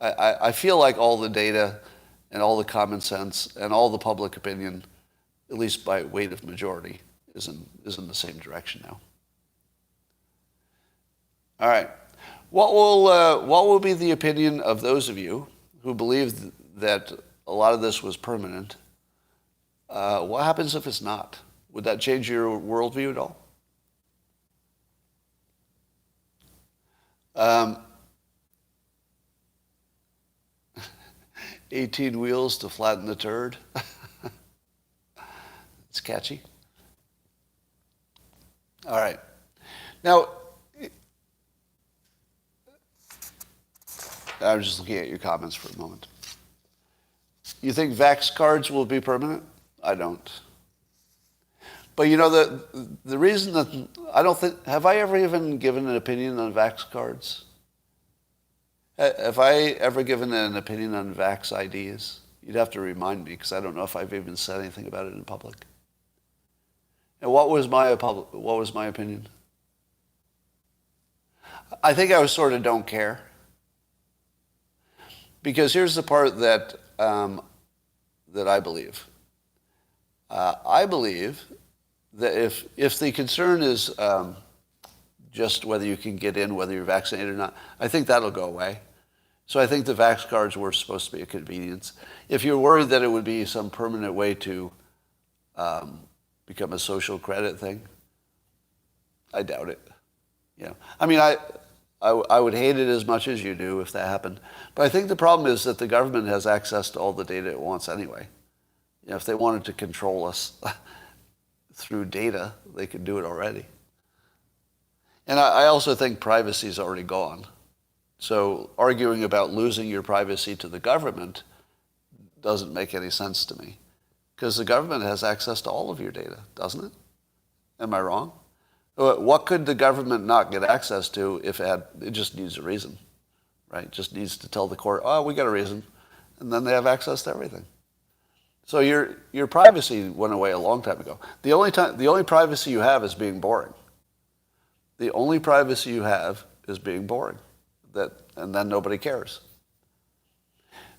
I feel like all the data and all the common sense and all the public opinion, at least by weight of majority, is in the same direction now. All right. What will be the opinion of those of you who believe that a lot of this was permanent? What happens if it's not? Would that change your worldview at all? 18 wheels to flatten the turd. It's catchy. All right. Now, I'm just looking at your comments for a moment. You think vax cards will be permanent? I don't. But the reason that I don't think, have I ever even given an opinion on vax cards? Have I ever given an opinion on vax IDs? You'd have to remind me because I don't know if I've even said anything about it in public. And what was my opinion? I think I was sort of don't care. Because here's the part that I believe. I believe that if the concern is just whether you can get in, whether you're vaccinated or not, I think that'll go away. So I think the vax cards were supposed to be a convenience. If you're worried that it would be some permanent way to become a social credit thing, I doubt it. I mean, I would hate it as much as you do if that happened. But I think the problem is that the government has access to all the data it wants anyway. If they wanted to control us through data, they could do it already. And I also think privacy is already gone. So arguing about losing your privacy to the government doesn't make any sense to me. Because the government has access to all of your data, doesn't it? Am I wrong? What could the government not get access to if it just needs a reason, right? It just needs to tell the court, oh, we got a reason. And then they have access to everything. So your privacy went away a long time ago. The only privacy you have is being boring. The only privacy you have is being boring. And then nobody cares.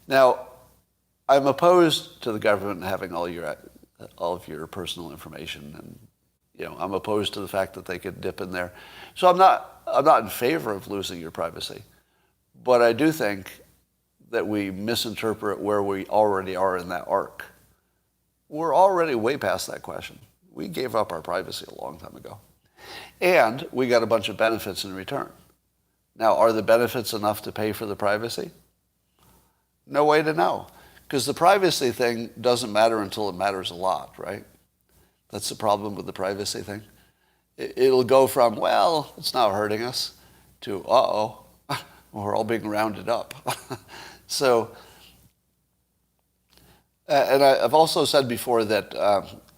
Now, I'm opposed to the government having all of your personal information, and I'm opposed to the fact that they could dip in there. So I'm not in favor of losing your privacy, but I do think that we misinterpret where we already are in that arc. We're already way past that question. We gave up our privacy a long time ago, and we got a bunch of benefits in return. Now, are the benefits enough to pay for the privacy? No way to know. Because the privacy thing doesn't matter until it matters a lot, right? That's the problem with the privacy thing. It'll go from, well, it's not hurting us, to, uh-oh, we're all being rounded up. So, and I've also said before that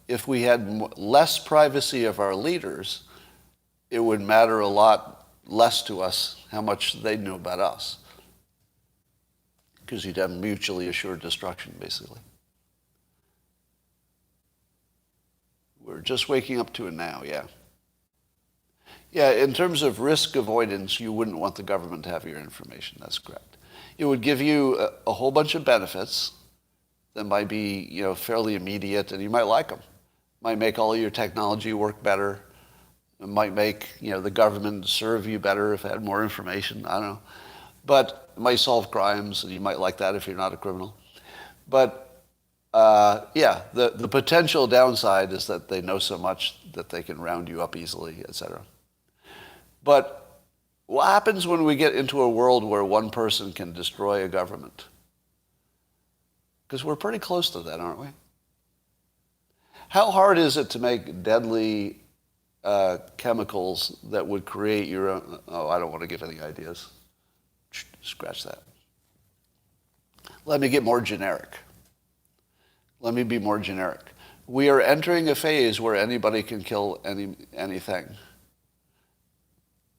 if we had less privacy of our leaders, it would matter a lot less to us how much they knew about us. Because you'd have mutually assured destruction, basically. We're just waking up to it now, yeah. Yeah, in terms of risk avoidance, you wouldn't want the government to have your information. That's correct. It would give you a whole bunch of benefits that might be, fairly immediate, and you might like them. Might make all your technology work better. It might make, the government serve you better if it had more information. I don't know. But it might solve crimes, and you might like that if you're not a criminal. But, the potential downside is that they know so much that they can round you up easily, etc. But what happens when we get into a world where one person can destroy a government? Because we're pretty close to that, aren't we? How hard is it to make deadly chemicals that would create your own... Oh, I don't want to give any ideas. Scratch that. Let me get more generic. Let me be more generic. We are entering a phase where anybody can kill anything,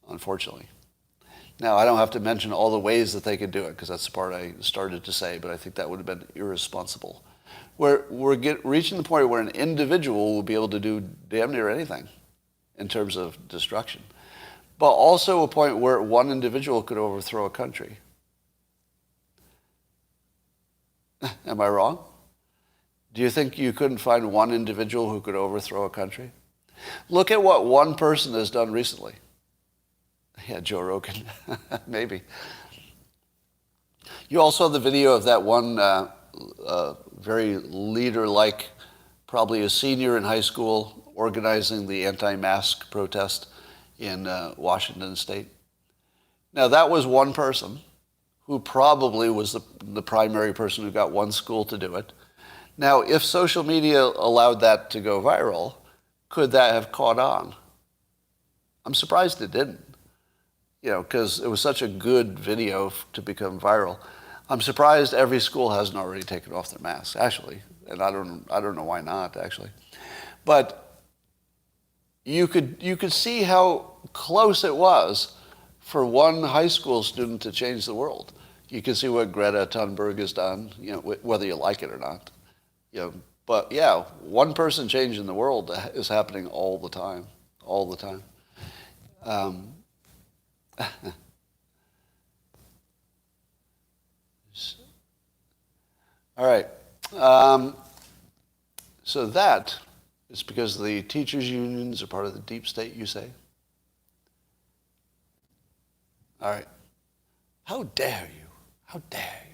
unfortunately. Now, I don't have to mention all the ways that they could do it, because that's the part I started to say, but I think that would have been irresponsible. We're reaching the point where an individual will be able to do damn near anything in terms of destruction, but also a point where one individual could overthrow a country. Am I wrong? Do you think you couldn't find one individual who could overthrow a country? Look at what one person has done recently. Yeah, Joe Rogan, maybe. You all saw the video of that one very leader-like, probably a senior in high school, organizing the anti-mask protest in Washington State. Now, that was one person who probably was the primary person who got one school to do it. Now, if social media allowed that to go viral, could that have caught on? I'm surprised it didn't. Because it was such a good video to become viral. I'm surprised every school hasn't already taken off their masks, actually. And I don't know why not, actually. But you could see how close it was for one high school student to change the world. You can see what Greta Thunberg has done, whether you like it or not. But yeah, one person changing the world is happening all the time, all the time. All right. So that is because the teachers' unions are part of the deep state, you say? All right. How dare you? How dare you?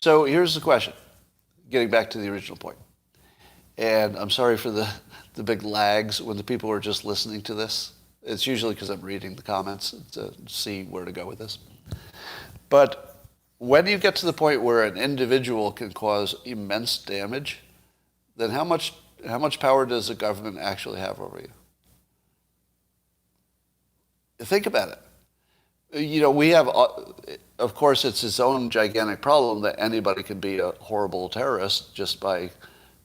So here's the question, getting back to the original point. And I'm sorry for the big lags when the people are just listening to this. It's usually because I'm reading the comments to see where to go with this. But when you get to the point where an individual can cause immense damage, then how much power does the government actually have over you? Think about it. We have, of course, it's its own gigantic problem that anybody can be a horrible terrorist just by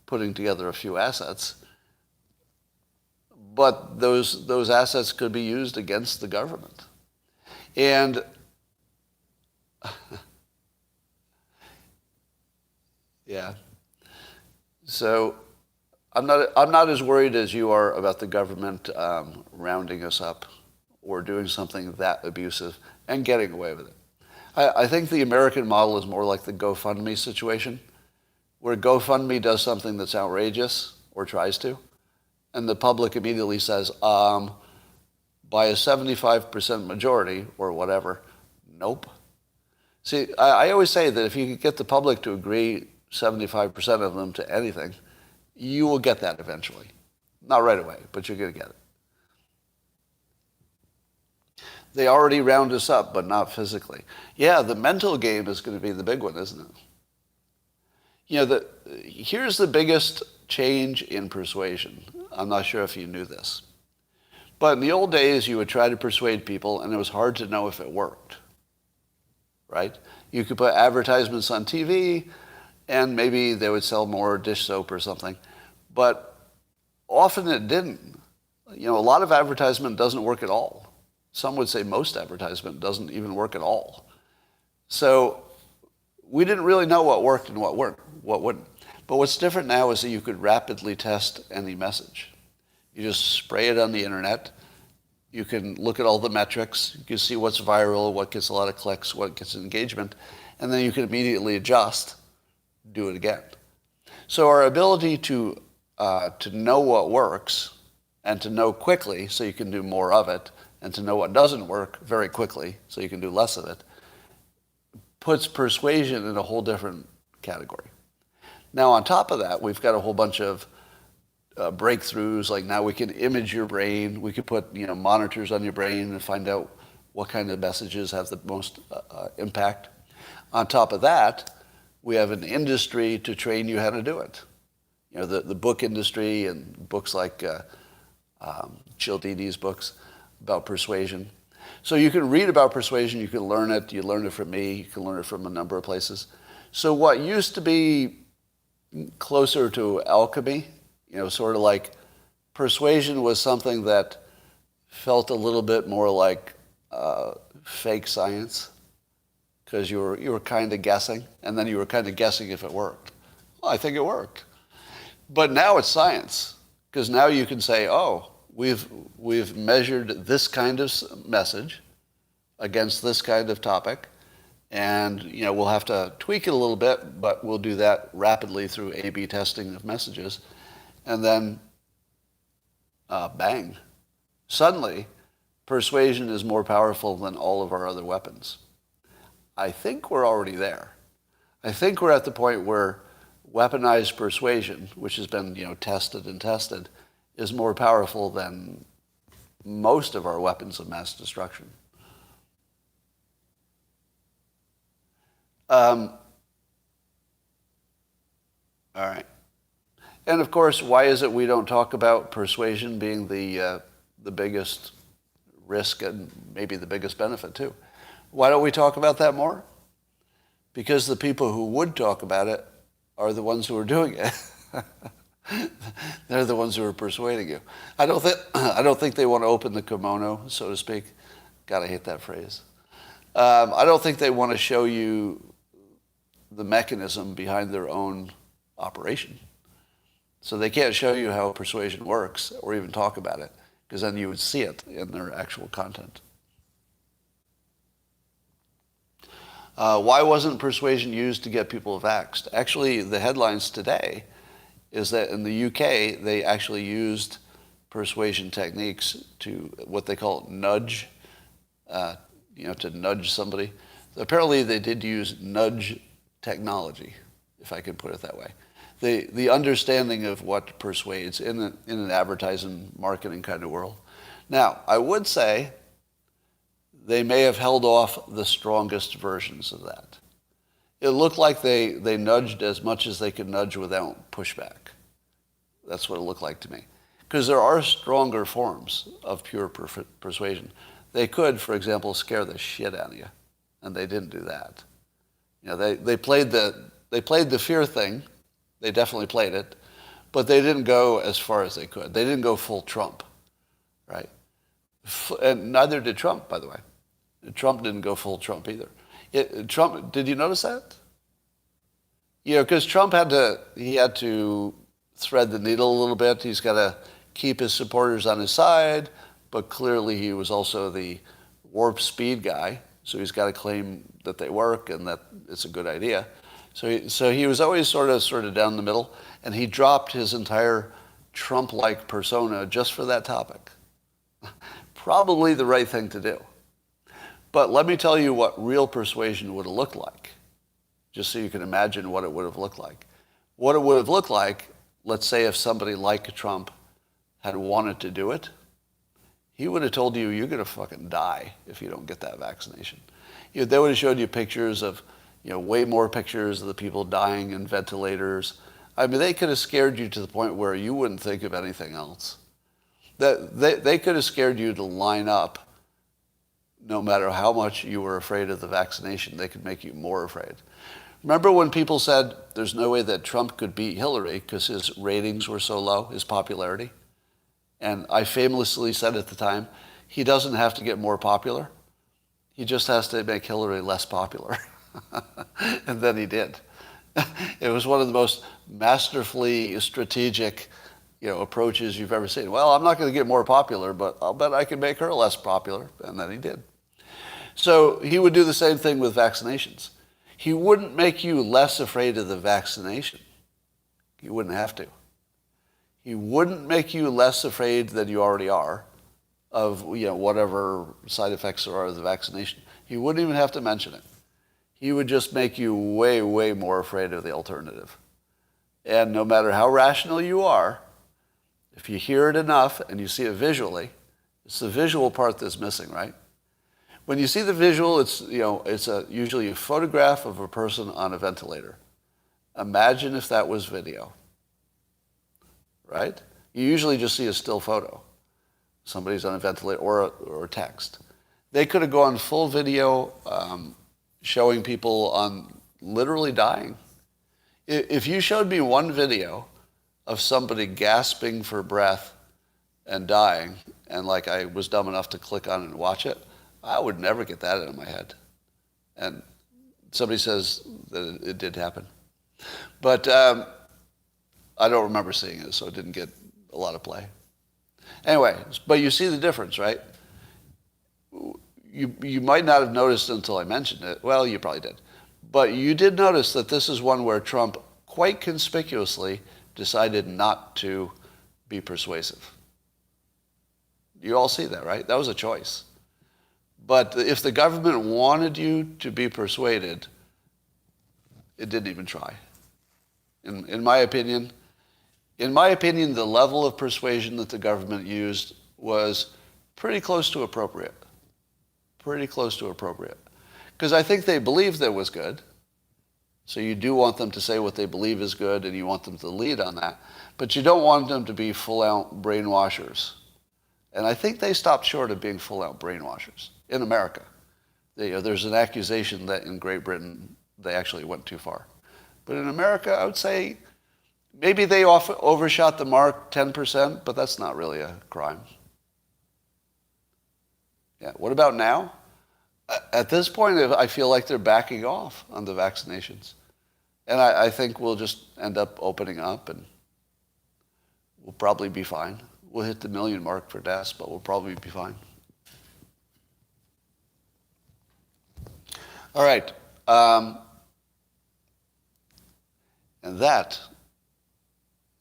putting together a few assets. But those assets could be used against the government. And yeah. So I'm not as worried as you are about the government rounding us up or doing something that abusive and getting away with it. I think the American model is more like the GoFundMe situation, where GoFundMe does something that's outrageous or tries to, and the public immediately says, by a 75% majority or whatever, nope. See, I always say that if you could get the public to agree, 75% of them, to anything, you will get that eventually. Not right away, but you're going to get it. They already round us up, but not physically. Yeah, the mental game is going to be the big one, isn't it? Here's the biggest change in persuasion. I'm not sure if you knew this. But in the old days, you would try to persuade people, and it was hard to know if it worked. Right? You could put advertisements on TV, and maybe they would sell more dish soap or something. But often it didn't. A lot of advertisement doesn't work at all. Some would say most advertisement doesn't even work at all. So we didn't really know what worked and what wouldn't. But what's different now is that you could rapidly test any message. You just spray it on the internet. You can look at all the metrics. You can see what's viral, what gets a lot of clicks, what gets engagement, and then you can immediately adjust, do it again. So our ability to know what works and to know quickly so you can do more of it, and to know what doesn't work very quickly so you can do less of it, puts persuasion in a whole different category. Now, on top of that, we've got a whole bunch of breakthroughs. Like now we can image your brain. We could put monitors on your brain and find out what kind of messages have the most impact. On top of that, we have an industry to train you how to do it. The book industry and books like Oddities books about persuasion. So you can read about persuasion, you can learn it. You learn it from me, you can learn it from a number of places. So what used to be closer to alchemy, sort of like persuasion was something that felt a little bit more like fake science, because you were kind of guessing, and then you were kind of guessing if it worked. Well, I think it worked. But now it's science, because now you can say, oh, we've measured this kind of message against this kind of topic, and we'll have to tweak it a little bit, but we'll do that rapidly through A/B testing of messages, and then bang, suddenly persuasion is more powerful than all of our other weapons. I think we're already there. I think we're at the point where weaponized persuasion, which has been tested and tested, is more powerful than most of our weapons of mass destruction. All right. And of course, why is it we don't talk about persuasion being the biggest risk and maybe the biggest benefit too? Why don't we talk about that more? Because the people who would talk about it are the ones who are doing it. They're the ones who are persuading you. I don't think they want to open the kimono, so to speak. God, I hate that phrase. I don't think they want to show you the mechanism behind their own operation. So they can't show you how persuasion works or even talk about it, because then you would see it in their actual content. Why wasn't persuasion used to get people vaxxed? Actually, the headlines today is that in the UK, they actually used persuasion techniques to what they call nudge, to nudge somebody. Apparently, they did use nudge technology, if I could put it that way. The understanding of what persuades in an advertising, marketing kind of world. Now, I would say they may have held off the strongest versions of that. It looked like they nudged as much as they could nudge without pushback. That's what it looked like to me. Because there are stronger forms of pure persuasion. They could, for example, scare the shit out of you, and they didn't do that. They played the fear thing. They definitely played it, but they didn't go as far as they could. They didn't go full Trump, right? And neither did Trump, by the way. Trump didn't go full Trump either. Trump, did you notice that? Because Trump had to thread the needle a little bit. He's got to keep his supporters on his side, but clearly he was also the warp speed guy, so he's got to claim that they work and that it's a good idea. So he was always sort of down the middle, and he dropped his entire Trump-like persona just for that topic. Probably the right thing to do. But let me tell you what real persuasion would have looked like, just so you can imagine what it would have looked like. What it would have looked like, let's say if somebody like Trump had wanted to do it, he would have told you, you're going to fucking die if you don't get that vaccination. They would have showed you pictures of, way more pictures of the people dying in ventilators. I mean, they could have scared you to the point where you wouldn't think of anything else. They could have scared you to line up no matter how much you were afraid of the vaccination. They could make you more afraid. Remember when people said there's no way that Trump could beat Hillary because his ratings were so low, his popularity? And I famously said at the time, he doesn't have to get more popular. He just has to make Hillary less popular. And then he did. It was one of the most masterfully strategic, approaches you've ever seen. Well, I'm not going to get more popular, but I'll bet I can make her less popular. And then he did. So he would do the same thing with vaccinations. He wouldn't make you less afraid of the vaccination. You wouldn't have to. He wouldn't make you less afraid than you already are of whatever side effects there are of the vaccination. He wouldn't even have to mention it. He would just make you way, way more afraid of the alternative. And no matter how rational you are, if you hear it enough and you see it visually, it's the visual part that's missing, right? When you see the visual, it's usually a photograph of a person on a ventilator. Imagine if that was video, right? You usually just see a still photo. Somebody's on a ventilator or text. They could have gone full video showing people on literally dying. If you showed me one video of somebody gasping for breath and dying, and I was dumb enough to click on it and watch it, I would never get that out of my head. And somebody says that it did happen. But I don't remember seeing it, so it didn't get a lot of play. Anyway, but you see the difference, right? You might not have noticed until I mentioned it. Well, you probably did. But you did notice that this is one where Trump quite conspicuously decided not to be persuasive. You all see that, right? That was a choice. But if the government wanted you to be persuaded, it didn't even try. In my opinion, the level of persuasion that the government used was pretty close to appropriate. Pretty close to appropriate. Because I think they believed that it was good. So you do want them to say what they believe is good, and you want them to lead on that. But you don't want them to be full-out brainwashers. And I think they stopped short of being full-out brainwashers in America. There's an accusation that in Great Britain they actually went too far. But in America, I would say maybe they overshot the mark 10%, but that's not really a crime. Yeah. What about now? At this point, I feel like they're backing off on the vaccinations. And I think we'll just end up opening up and we'll probably be fine. We'll hit the 1 million mark for deaths, but we'll probably be fine. All right. And that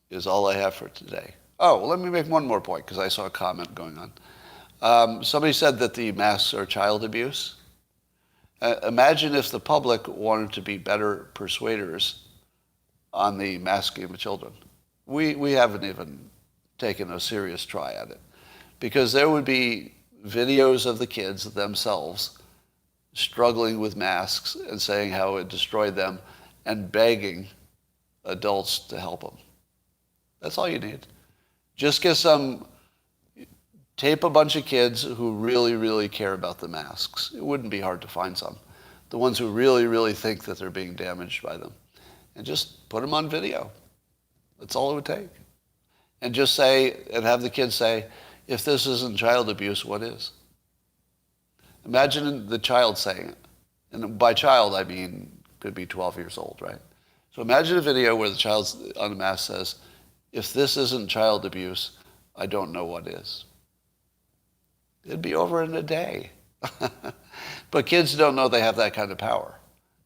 is all I have for today. Oh, well, let me make one more point, because I saw a comment going on. Somebody said that the masks are child abuse. Imagine if the public wanted to be better persuaders on the masking of children. We haven't even taken a serious try at it, because there would be videos of the kids themselves struggling with masks and saying how it destroyed them and begging adults to help them. That's all you need. Just tape a bunch of kids who really, really care about the masks. It wouldn't be hard to find some. The ones who really, really think that they're being damaged by them. And just put them on video. That's all it would take. And just have the kids say, if this isn't child abuse, what is? Imagine the child saying it. And by child, I mean, could be 12 years old, right? So imagine a video where the child on the mask says, if this isn't child abuse, I don't know what is. It'd be over in a day. But kids don't know they have that kind of power.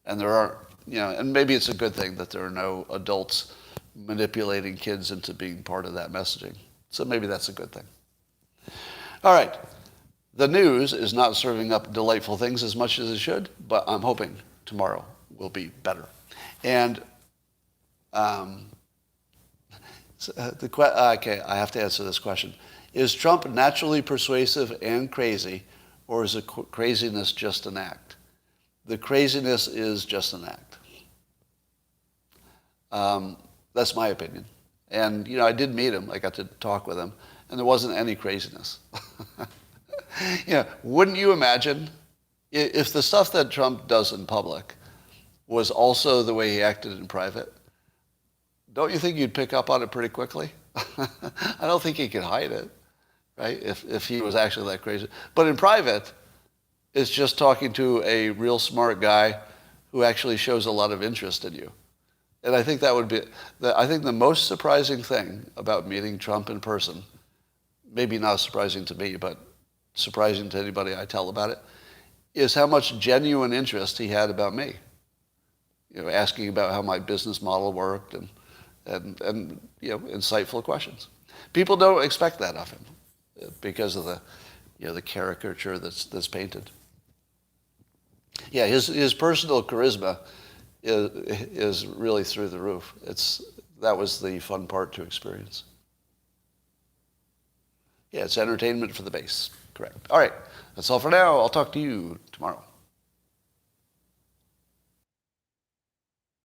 And there aren't, and maybe it's a good thing that there are no adults manipulating kids into being part of that messaging. So maybe that's a good thing. All right. The news is not serving up delightful things as much as it should, but I'm hoping tomorrow will be better. And okay, I have to answer this question. Is Trump naturally persuasive and crazy, or is the craziness just an act? The craziness is just an act. That's my opinion. And, I did meet him. I got to talk with him, and there wasn't any craziness. Wouldn't you imagine if the stuff that Trump does in public was also the way he acted in private? Don't you think you'd pick up on it pretty quickly? I don't think he could hide it. right? If he was actually that crazy. But in private, it's just talking to a real smart guy who actually shows a lot of interest in you. And I think that would be, I think the most surprising thing about meeting Trump in person, maybe not surprising to me, but surprising to anybody I tell about it, is how much genuine interest he had about me. You know, asking about how my business model worked and you know, insightful questions. People don't expect that of him because of the, you know, the caricature that's painted. Yeah, his personal charisma is really through the roof. That was the fun part to experience. Yeah, it's entertainment for the base. Correct. All right, that's all for now. I'll talk to you tomorrow.